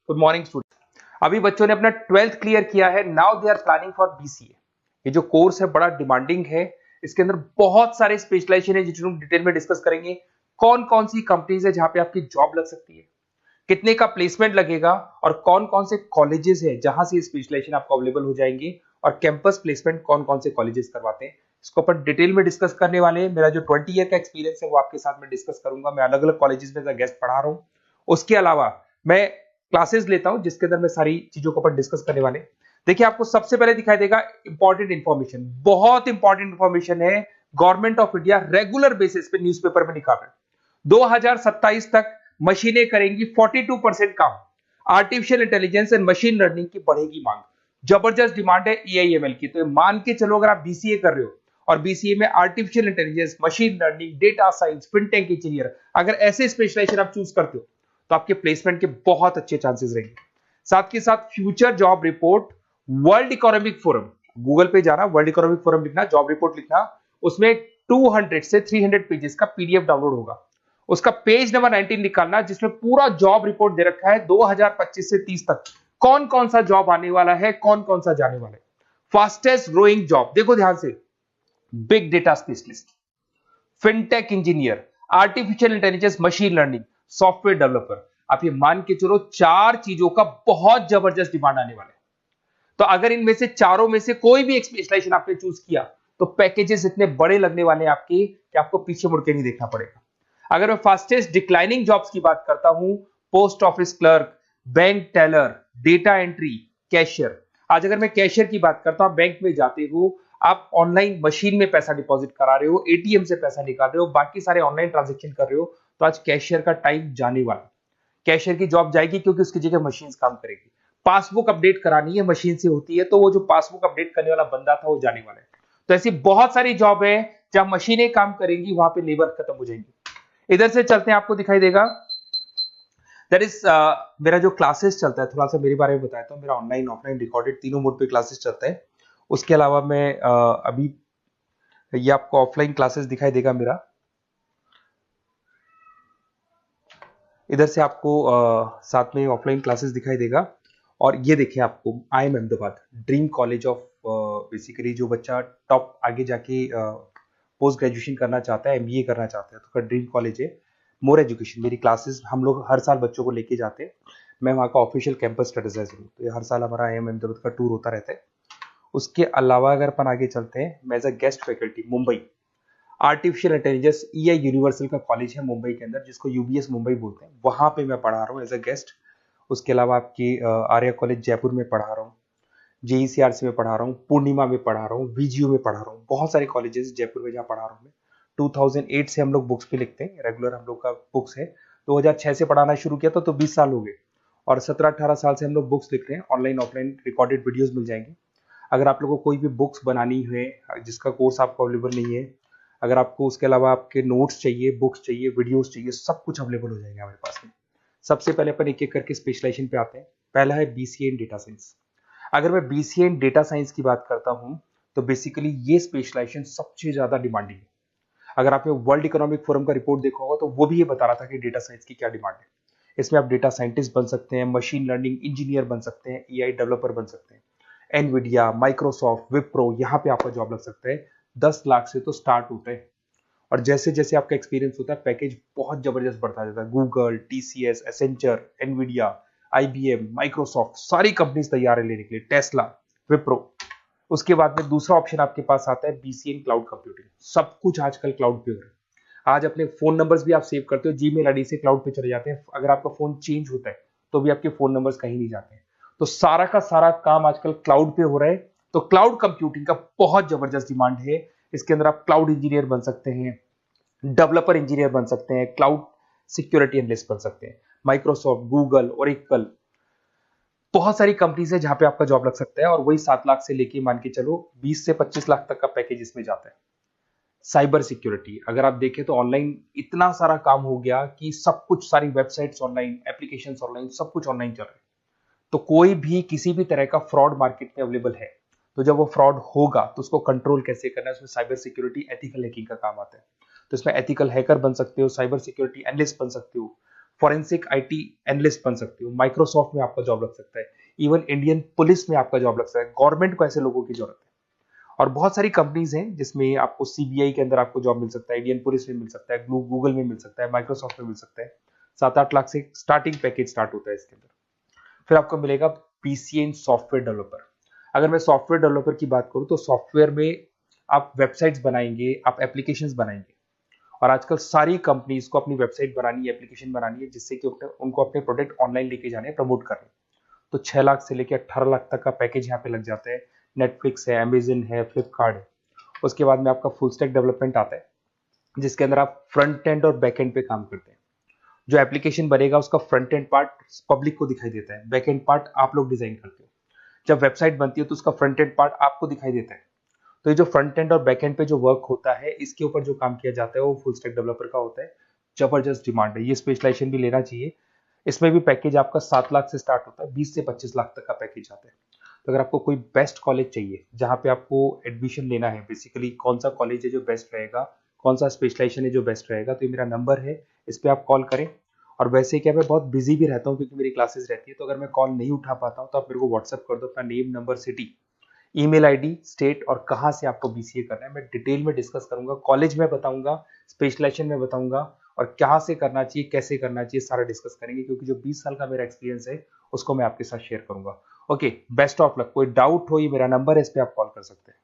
Good morning student. अभी बच्चों ने अपना 12th क्लियर किया है, now they are planning for BCA. ये जो कोर्स है बड़ा डिमांडिंग है, इसके अंदर बहुत सारे स्पेशलाइजेशन है जिनको डिटेल में डिस्कस करेंगे। कौन कौन सी कंपनीज है जहां पे आपकी जॉब लग सकती है, कितने का प्लेसमेंट लगेगा और कौन कौन से कॉलेजेस है जहां से स्पेशलाइजेशन आपको अवेलेबल हो जाएंगे और कैंपस प्लेसमेंट कौन कौन से कॉलेजेस करवाते हैं, इसको अपन डिटेल में डिस्कस करने वाले हैं। मेरा जो 20 ईयर का एक्सपीरियंस है वो आपके साथ में डिस्कस करूंगा। मैं अलग अलग कॉलेजेस में गेस्ट पढ़ा रहा हूँ, उसके अलावा मैं क्लासेस लेता हूं जिसके अंदर मैं सारी चीजों को अपन डिस्कस करने वाले। देखिए, आपको सबसे पहले दिखाई देगा इंपॉर्टेंट इंफॉर्मेशन, बहुत इंपॉर्टेंट इंफॉर्मेशन है। Government of India regular basis पे न्यूज़पेपर में निकाल रहा है 2027 तक मशीनें करेंगी 42% काम। Artificial intelligence and machine learning की बढ़ेगी मांग, जबरदस्त डिमांड है एआईएमएल की। तो मान के चलो, अगर आप बीसीए कर रहे हो और बीसीए में artificial intelligence, machine learning, data science, fintech engineer, अगर ऐसे स्पेशलाइजेशन आप चूज करते हो तो आपके प्लेसमेंट के बहुत अच्छे चांसेस रहेंगे। साथ के साथ future job report, world economic forum, Google पे जाना, वर्ल्ड इकोनॉमिक फोरम लिखना, जॉब रिपोर्ट लिखना, उसमें 200 से 300 पेजेस का पीडीएफ डाउनलोड होगा। उसका पेज नंबर 19 निकालना, जिसमें पूरा जॉब रिपोर्ट दे रखा है 2025 से 30 तक कौन कौन सा जॉब आने वाला है, कौन कौन सा जाने वाला है। फास्टेस्ट ग्रोइंग जॉब, देखो ध्यान से, big data specialist, fintech engineer, artificial intelligence, machine learning, software developer. आप ये मान के चलो 4 चीजों का बहुत जबरदस्त डिमांड आने वाला है। तो अगर इनमें से चारों में से कोई भी एक स्पेशलाइजेशन आपने चूज किया तो पैकेजेस इतने बड़े लगने वाले हैं आपके कि आपको पीछे मुड़ के नहीं देखना पड़ेगा। अगर मैं फास्टेस्ट डिक्लाइनिंग जॉब्स की बात करता हूं, post office clerk, bank teller, data entry, cashier. आज अगर मैं कैशियर की बात करता हूं, बैंक में जाते हो, आप ऑनलाइन मशीन में पैसा डिपॉजिट करा रहे हो, एटीएम से पैसा निकाल रहे हो, बाकी सारे ऑनलाइन ट्रांजेक्शन कर रहे हो, तो आज कैशियर का टाइम जाने वाला। कैशियर की जॉब जाएगी क्योंकि उसकी जगह मशीन काम करेगी। पासबुक अपडेट करानी है, मशीन से होती है, तो वो जो पासबुक अपडेट करने वाला बंदा था वो जाने वाला है। तो ऐसी बहुत सारी जॉब है जहां मशीनें काम करेंगी, वहां पे लेबर खत्म हो जाएंगी। इधर से चलते हैं, आपको दिखाई देगा दैट इज मेरा जो क्लासेस चलता है, थोड़ा सा मेरे बारे में बताता हूँ। मेरा ऑनलाइन ऑफलाइन रिकॉर्डेड तीनों मोड पे क्लासेस चलता है। उसके अलावा मैं अभी ये आपको ऑफलाइन क्लासेस दिखाई देगा मेरा। इधर से आपको साथ में ऑफलाइन क्लासेस दिखाई देगा। और ये देखिए, आपको IIM Ahmedabad, dream college of, basically जो बच्चा टॉप आगे जाके पोस्ट ग्रेजुएशन करना चाहता है, एमबीए करना चाहता है, तो ड्रीम कॉलेज है। मोर एजुकेशन, मेरी क्लासेस हम लोग हर साल बच्चों को लेके जाते हैं। मैं वहाँ का ऑफिशियल कैंपस स्ट्रेटेजाइजर हूँ, तो ये हर साल हमारा IIM अहमदाबाद का टूर होता रहता है। उसके अलावा अगर अपन आगे चलते हैं, मैं as a guest faculty Mumbai artificial intelligence EI universal का कॉलेज है मुंबई के अंदर, जिसको UBS मुंबई बोलते हैं, वहां पे मैं पढ़ा रहा हूँ एज अ गेस्ट। उसके अलावा आपकी आर्या कॉलेज जयपुर में पढ़ा रहा हूँ, JECRC में पढ़ा रहा हूँ, पूर्णिमा में पढ़ा रहा हूँ, VGU में पढ़ा रहा हूँ। बहुत सारे कॉलेजेस जयपुर में जहाँ पढ़ा रहा हूँ मैं। 2008 से हम लोग बुक्स भी लिखते हैं, रेगुलर हम लोग का बुक्स है। 2006 से पढ़ाना शुरू किया था, तो 20 साल हो गए। और 17-18 साल से हम लोग बुक्स लिख रहे हैं, ऑनलाइन ऑफलाइन रिकॉर्डेड वीडियोस मिल जाएंगे। अगर आप लोगों को कोई भी बुक्स बनानी है जिसका कोर्स आपको अवेलेबल नहीं है, अगर आपको उसके अलावा आपके नोट्स चाहिए, बुक्स चाहिए, वीडियोस चाहिए, सब कुछ अवेलेबल हो जाएगा हमारे पास में। सबसे पहले अपन एक एक करके स्पेशलाइजेशन पे आते हैं। पहला है BCA इन डेटा साइंस। अगर मैं BCA इन डेटा साइंस की बात करता हूं, तो बेसिकली ये स्पेशलाइजेशन सबसे ज्यादा डिमांडिंग है। अगर आपने वर्ल्ड इकोनॉमिक फोरम का रिपोर्ट देखा होगा तो वो भी ये बता रहा था कि डेटा साइंस की क्या डिमांड है। इसमें आप डेटा साइंटिस्ट बन सकते हैं, मशीन लर्निंग इंजीनियर बन सकते हैं, AI डेवलपर बन सकते हैं। एनवीडिया, माइक्रोसॉफ्ट, विप्रो, यहाँ पे आपका जॉब लग सकता है। 10 लाख से तो स्टार्ट होता है, और जैसे जैसे आपका एक्सपीरियंस होता है पैकेज बहुत जबरदस्त बढ़ता जाता है। Google, TCS, Accenture, Nvidia, IBM, Microsoft, सारी कंपनीज तैयार है लेने के लिए, टेस्ला, विप्रो। उसके बाद में दूसरा ऑप्शन आपके पास आता है BCA इन क्लाउड कंप्यूटिंग। सब कुछ आजकल क्लाउड पे हो रहा है। आज अपने फोन नंबर्स भी आप सेव करते हो, जीमेल आईडी से क्लाउड पे चले जाते हैं। अगर आपका फोन चेंज होता है तो भी आपके फोन नंबर्स कहीं नहीं जाते हैं। तो सारा का सारा काम आजकल क्लाउड पे हो रहा है। तो क्लाउड कंप्यूटिंग का बहुत जबरदस्त डिमांड है। इसके अंदर आप क्लाउड इंजीनियर बन सकते हैं, डेवलपर इंजीनियर बन सकते हैं, क्लाउड सिक्योरिटी एनालिस्ट बन सकते हैं। माइक्रोसॉफ्ट, गूगल, ओरेकल, बहुत सारी कंपनीज है जहां पे आपका जॉब लग सकता है। और वही 7 लाख से लेके मान के चलो 20 से 25 लाख तक का पैकेज इसमें जाता है। साइबर सिक्योरिटी, अगर आप देखें तो ऑनलाइन इतना सारा काम हो गया कि सब कुछ, सारी वेबसाइट्स ऑनलाइन, एप्लीकेशंस ऑनलाइन, सब कुछ ऑनलाइन चल रहा है। तो कोई भी किसी भी तरह का फ्रॉड मार्केट में अवेलेबल है, तो जब वो फ्रॉड होगा तो उसको कंट्रोल कैसे करना है, उसमें साइबर सिक्योरिटी, एथिकल हैकिंग का काम आता है। तो इसमें एथिकल हैकर बन सकते हो, साइबर सिक्योरिटी एनालिस्ट बन सकते हो, फॉरेंसिक आईटी एनालिस्ट बन सकते हो, माइक्रोसॉफ्ट में आपका जॉब लग सकता है, इवन इंडियन पुलिस में आपका जॉब लग सकता है। गवर्नमेंट को ऐसे लोगों की जरूरत है। और बहुत सारी कंपनीज हैं जिसमें आपको सीबीआई के अंदर आपको जॉब मिल सकता है, इंडियन पुलिस में मिल सकता है, गूगल में मिल सकता है, माइक्रोसॉफ्ट में मिल सकता है। 7-8 लाख से स्टार्टिंग पैकेज स्टार्ट होता है इसके अंदर। फिर आपको मिलेगा पीसीए इन सॉफ्टवेयर डेवलपर। अगर मैं सॉफ्टवेयर डेवलपर की बात करूं तो सॉफ्टवेयर में आप वेबसाइट्स बनाएंगे, आप एप्लीकेशंस बनाएंगे। और आजकल सारी कंपनीज को अपनी वेबसाइट बनानी है, एप्लीकेशन बनानी है, जिससे कि उनको अपने प्रोडक्ट ऑनलाइन लेके जाने, प्रमोट करने। तो 6 लाख से लेकर 18 लाख तक का पैकेज यहाँ पे लग जाता है। नेटफ्लिक्स है, अमेजन है, फ्लिपकार्ट है। उसके बाद में आपका फुल स्टैक डेवलपमेंट आता है, जिसके अंदर आप फ्रंट एंड और बैक एंड पे काम करते हैं। जो एप्लीकेशन बनेगा उसका फ्रंट एंड पार्ट पब्लिक को दिखाई देता है, बैक एंड पार्ट आप लोग डिजाइन करते हो। जब वेबसाइट बनती है तो उसका फ्रंट एंड पार्ट आपको दिखाई देता है। तो ये जो फ्रंट एंड और बैक एंड पे जो वर्क होता है, इसके ऊपर जो काम किया जाता है वो फुल स्टैक डेवलपर का होता है। जबरदस्त डिमांड है, ये स्पेशलाइजेशन भी लेना चाहिए। इसमें भी पैकेज आपका 7 लाख से स्टार्ट होता है, 20 से 25 लाख तक का पैकेज आता है। तो अगर आपको कोई बेस्ट कॉलेज चाहिए जहाँ पे आपको एडमिशन लेना है, बेसिकली कौन सा कॉलेज है जो बेस्ट रहेगा, कौन सा स्पेशलाइजेशन है जो बेस्ट रहेगा, तो ये मेरा नंबर है, इस पर आप कॉल करें। और वैसे क्या, मैं बहुत बिजी भी रहता हूँ क्योंकि मेरी क्लासेस रहती है, तो अगर मैं कॉल नहीं उठा पाता हूँ तो आप मेरे को व्हाट्सअप कर दो अपना name, number, city, email ID, state और कहाँ से आपको बीसीए करना है। मैं डिटेल में डिस्कस करूंगा, कॉलेज में बताऊंगा, स्पेशलाइजेशन में बताऊंगा, और कहाँ से करना चाहिए, कैसे करना चाहिए, सारा डिस्कस करेंगे, क्योंकि जो 20 साल का मेरा एक्सपीरियंस है उसको मैं आपके साथ शेयर करूंगा। Okay, best of luck. कोई डाउट हो, ये मेरा नंबर है, इस पर आप कॉल कर सकते हैं।